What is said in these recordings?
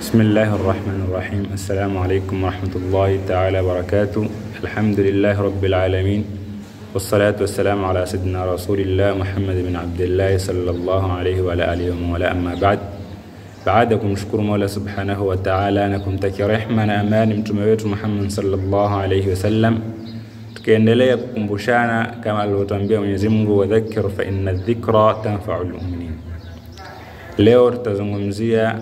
بسم الله الرحمن الرحيم. السلام عليكم ورحمة الله تعالى وبركاته. الحمد لله رب العالمين، والصلاة والسلام على سيدنا رسول الله محمد بن عبد الله صلى الله عليه وعلى آله ومن أما بعد. Baadakum shukuru Mola Subhanahu wa Ta'ala na kumtakia rehema na amani mtume wetu Muhammad sallallahu alayhi wasallam, tukiendelea kukumbushana kama alivyotuambia Mwenyezi Mungu, wadhakkir fa inna dhikra tanfa'ul mu'minin. Leo tutazungumzia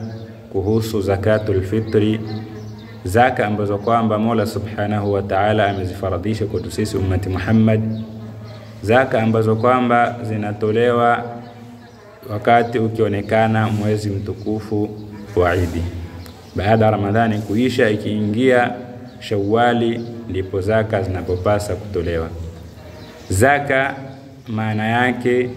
kuhusu zakatul fitri, zaka ambazo kwamba Mola Subhanahu wa Ta'ala amezifaradhisha kwetu sisi ummati Muhammad, zaka ambazo kwamba zinatolewa wakati ukionekana mwezi mtukufu wa Eid. Baada ya Ramadhani kuisha, ikiingia Shawwali, ndipo zaka zinapopasa kutolewa. Zaka maana yake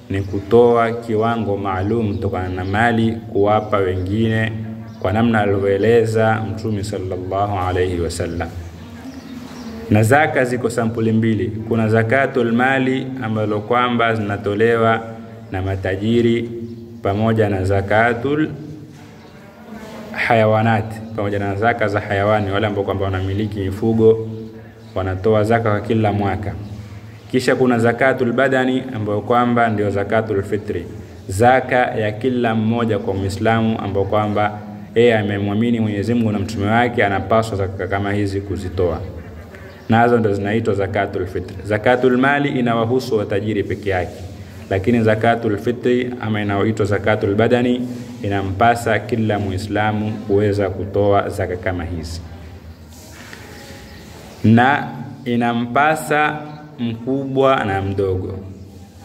ni kutoa kiwango maalum kutokana na mali kuwapa wengine kwa namna alivyoeleza Mtume sallallahu alayhi wasallam. Na zaka ziko sampuli mbili. Kuna zakatul mali ambazo kwamba zinatolewa na matajiri, pamoja na zakatul hayawanati, pamoja na zaka za hayawani, wale ambao kwamba wanamiliki mifugo wanatoa zaka kwa kila mwaka. Kisha kuna zakatul badani ambayo kwamba ndio zakatul fitri, zaka ya kila mmoja kwa Muislamu ambao kwamba yeye amemwamini Mwenyezi Mungu na mtume wake, anapaswa zaka kama hizi kuzitoa. Nazo ndio zinaitwa zakatul fitri. Zakatul mali inawahusu watajiri peke yake, lakini zakatul fitri ama inayoitwa zakatul badani inampasa kila Muislamu kuweza kutoa zaka kama hizi, na inampasa mkubwa na mdogo,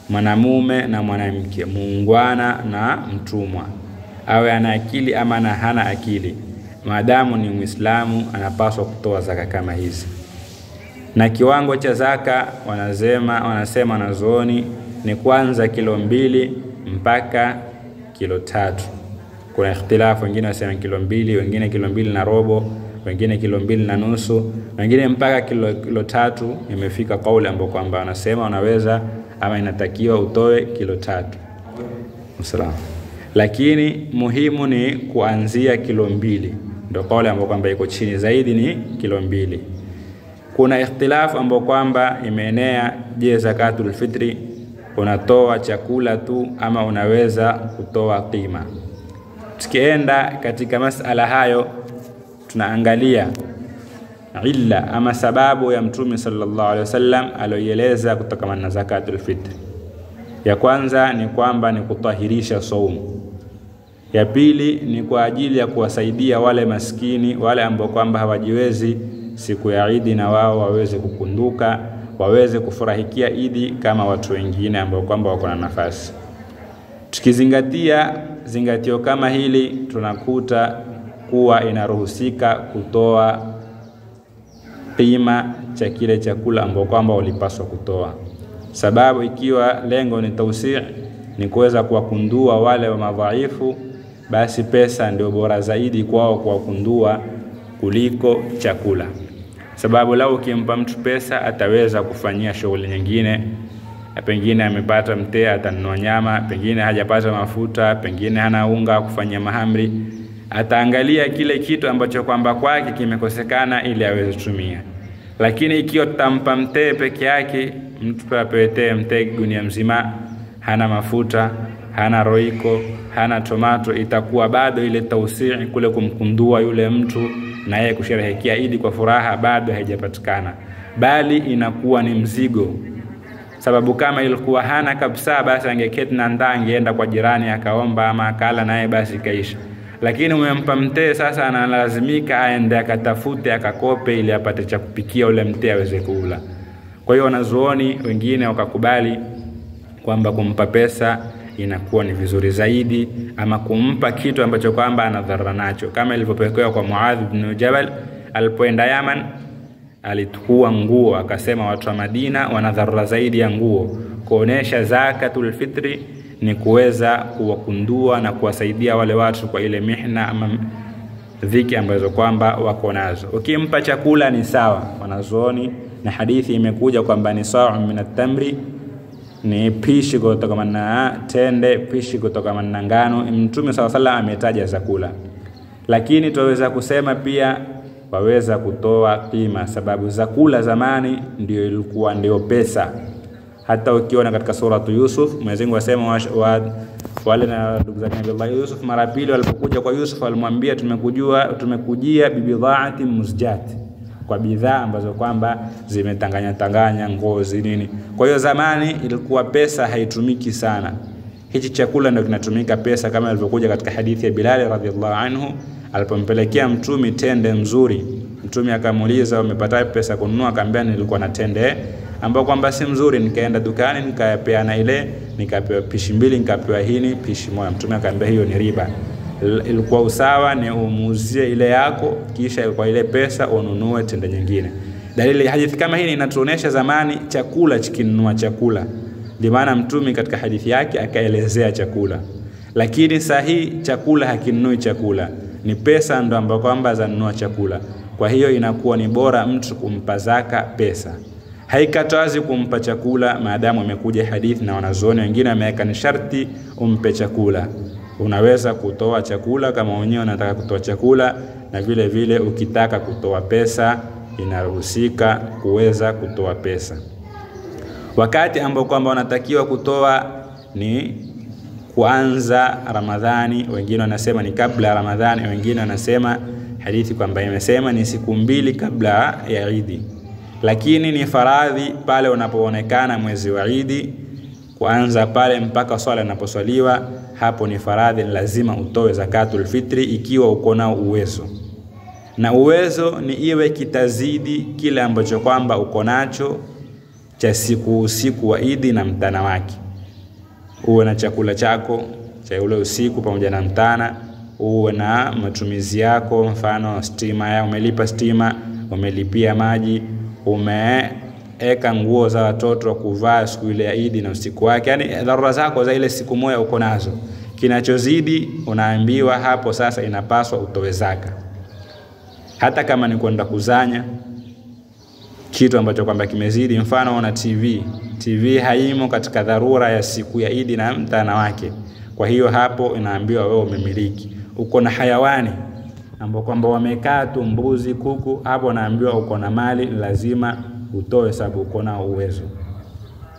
mwanamume na mwanamke, muungwana na mtumwa, awe ana akili ama na hana akili, maadamu ni Muislamu anapaswa kutoa zaka kama hizi. Na kiwango cha zaka wanasema wanazuoni ni kwanza kilo 2 mpaka kilo 3. Kuna ikhtilafu, wengine wasema kilo 2, wengine kilo 2 na robo, wengine kilo 2 na nusu, wengine mpaka kilo 3. Imefika kauli ambapo kwamba wanasema unaweza ama inatakiwa utoe kilo 3. Msalama. Lakini muhimu ni kuanzia kilo 2. Ndio kauli ambapo kwamba iko chini zaidi ni kilo 2. Kuna ikhtilafu ambapo kwamba imeenea, je, zakatul fitri unatoa chakula tu ama unaweza kutoa qima? Tukienda katika masala hayo, tunaangalia illa ama sababu ya Mtume sallallahu alaihi wasallam aliyoeleza kutokana na zakatul fitri. Ya kwanza ni kwamba ni kutahirisha saumu. Ya pili ni kwa ajili ya kuwasaidia wale maskini, wale ambao kwamba hawajiwezi siku ya Eid, na wao waweze kukunduka, waweze kufurahikia Eid kama watu wengine ambao kwamba wako na nafasi. Tukizingatia zingatio kama hili, tunakuta kuwa inaruhusika kutoa qima cha kile chakula ambao kwamba walipaswa kutoa, sababu ikiwa lengo ni tawsi', ni kuweza kuwakundua wale wa madhaifu, basi pesa ndio bora zaidi kwao kuwakundua kuliko chakula. Sababu lao ukimpa mtu pesa ataweza kufanyia shughuli nyingine, pengine amepata mtea atanunua nyama, pengine hajapata mafuta, pengine hana unga kufanyia mahamri, ataangalia kile kitu ambacho kwamba kwake kimekosekana ili aweze kutumia. Lakini ikiwa tutampa mtee peke yake, mtu apetee mtee gunia mzima, hana mafuta, hana roiko, hana tomato, itakuwa bado ile tawsi' kule kumkundua yule mtu na yeye kusherehekea Eid kwa furaha bado haijapatikana, bali inakuwa ni mzigo. Sababu kama ilikuwa hana kabisa, basi angeketi na ndaa, angeenda kwa jirani akaomba ama akala naye basi kaisha. Lakini umempa mtee, sasa analazimika aende akatafute akakope ili apate cha kupikia ule mtee aweze kula. Kwa hiyo wanazuoni wengine wakakubali kwamba kumpa pesa inakuwa ni vizuri zaidi, ama kumpa kitu ambacho kwamba anadhara nacho, kama ilivyopekewa kwa Muadh ibn Jabal alipoenda Yaman. Alitukua nguo, akasema watu wa Madina wanadhara zaidi ya nguo, kuonesha zakatul fitri ni kuweza kuwakundua na kuwasaidia wale watu kwa ile mihna ama dhiki ambazo kwamba wako nazo. Ukimpa chakula ni sawa wanazuoni, na hadithi imekuja kwamba ni sa'un min at-tamri, ni pishi kutoka na tende, pishi kutoka na ngano. Mtume sallallahu alaihi wasallam ametaja zakula. Lakini tuweza kusema pia waweza kutoa qima, sababu zakula zamani ndio ilikuwa ndio pesa. Hata ukiona katika suratu Yusuf Mwenyezi Mungu asema wale na ndugu zake Nabii Yusuf mara pili walipokuja kwa Yusuf walimwambia tumekujia bibidhaati muzjat, kwa bidhaa ambazo kwamba zimetanganya ngozi nini. Kwa hiyo zamani ilikuwa pesa haitumiki sana. Hichi chakula ndio kinatumika pesa, kama ilivyokuja katika hadithi ya Bilal radhiallahu anhu alipompelekea mtume tende mzuri. Mtume akamuuliza umepata pesa kununua? Akamwambia nilikuwa na tende ambao kwamba si mzuri, nikaenda dukani nikapeana ile, nikapewa pishi mbili, nikapewa hini pishi moja. Mtume akamwambia hiyo ni riba. Ilikuwa usawa ni umuuzie ile yako, kisha kwa ile pesa ununue tende nyingine. Dalili hadithi kama hii inatuonesha zamani chakula chikinunua chakula. Ndio maana mtume katika hadithi yake akaelezea chakula. Lakini sahihi chakula hakinunui chakula, ni pesa ndo ambapo kwamba zanunua chakula. Kwa hiyo inakuwa ni bora mtu kumpa zaka pesa. Haikatazi kumpa chakula maadamu imekuja hadithi na wanazuoni wengine wameweka ni sharti umpe chakula. Unaweza kutoa chakula kama wenyewe unataka kutoa chakula, na vile vile ukitaka kutoa pesa inaruhusika kuweza kutoa pesa. Wakati ambao kwamba unatakiwa kutoa ni kuanza Ramadhani, wengine wanasema ni kabla Ramadhani, wengine wanasema hadithi kwamba imesema ni siku 2 kabla ya Eid. Lakini ni faradhi pale unapoonekana mwezi wa Eid, kuanza pale mpaka swala inaposwaliwa, hapo ni faradhi, lazima utoe zakatul fitri ikiwa uko na uwezo. Na uwezo ni iwe kitazidi kile ambacho kwamba uko nacho cha usiku wa Eid na mtana wake. Uwe na chakula chako cha ule usiku pamoja na mtana, uwe na matumizi yako, mfano stima ya umelipa stima, umelipia maji, umeeka nguo za watoto kuvaa siku ile ya Eid na usiku wake, yani dharura zako za ile siku moja uko nazo. Kinachozidi unaambiwa hapo sasa inapaswa utoe zaka. Hata kama ni kwenda kuzanya kitu ambacho kwamba kimezidi, mfano una TV haimo katika dharura ya siku ya Eid na mtana wake. Kwa hiyo hapo inaambiwa wewe umemiliki. Uko na hayawani ambao kwamba wamekaa tu, mbuzi, kuku, hapo naambiwa uko na mali, lazima utoe sababu uko na uwezo.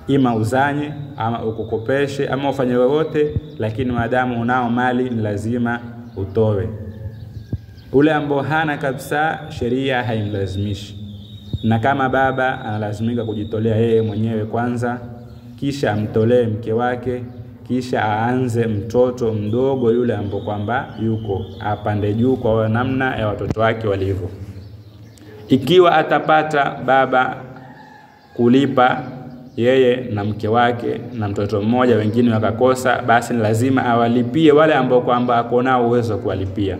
Ima uzanye ama ukukopeshe ama ufanye wote, lakini maadamu unao mali ni lazima utoe. Ule ambao hana kabisa sheria haimlazimishi. Na kama baba analazimika kujitolea yeye mwenyewe kwanza, kisha amtolee mke wake, kisha aanze mtoto mdogo yule ambao kwamba yuko apande juu kwa namna ya watoto wake walivyo. Ikiwa atapata baba kulipa yeye na mke wake na mtoto mmoja, wengine wakakosa, basi lazima awalipie wale ambao kwamba ako nao uwezo kuwalipia.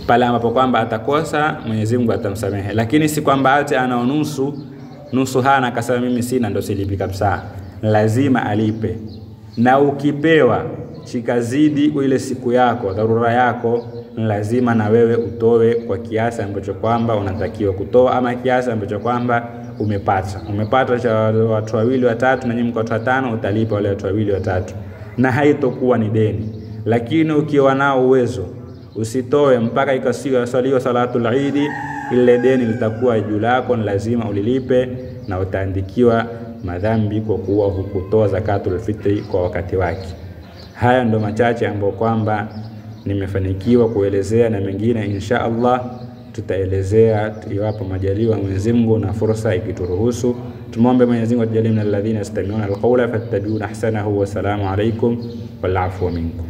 Pale ambapo kwamba atakosa, Mwenyezi Mungu atamsamehe. Lakini si kwamba ate ana nusu hana akasema mimi sina ndo silipi kabisa. Lazima alipe. Na ukipewa chikazidi ile siku yako, dharura yako, lazima na wewe utoe kwa kiasi ambacho kwamba unatakiwa kutoa, ama kiasi ambacho kwamba umepata cha watu 2 watatu na nyinyi mko watu 5, utalipa wale watu 2 watatu, na haitokuwa ni deni. Lakini ukiwa nao uwezo usitoe mpaka ikasiwa swaliwa salatul Eid, ile deni litakuwa juu lako, ni lazima ulilipe na utaandikiwa madhambi kwa kuwa hukutoa zakatul fitri kwa wakati wake. Haya ndo machache ambayo kwamba nimefanikiwa kuelezea, na mengine insha Allah tutaelezea iwapo majaliwa Mwenyezi Mungu na fursa ikituruhusu. Tumuombe Mwenyezi Mungu atujalie min alladhina yastami'una alqawla fattabi'una ahsanahu. Wa salamu alaykum wal afwa minkum.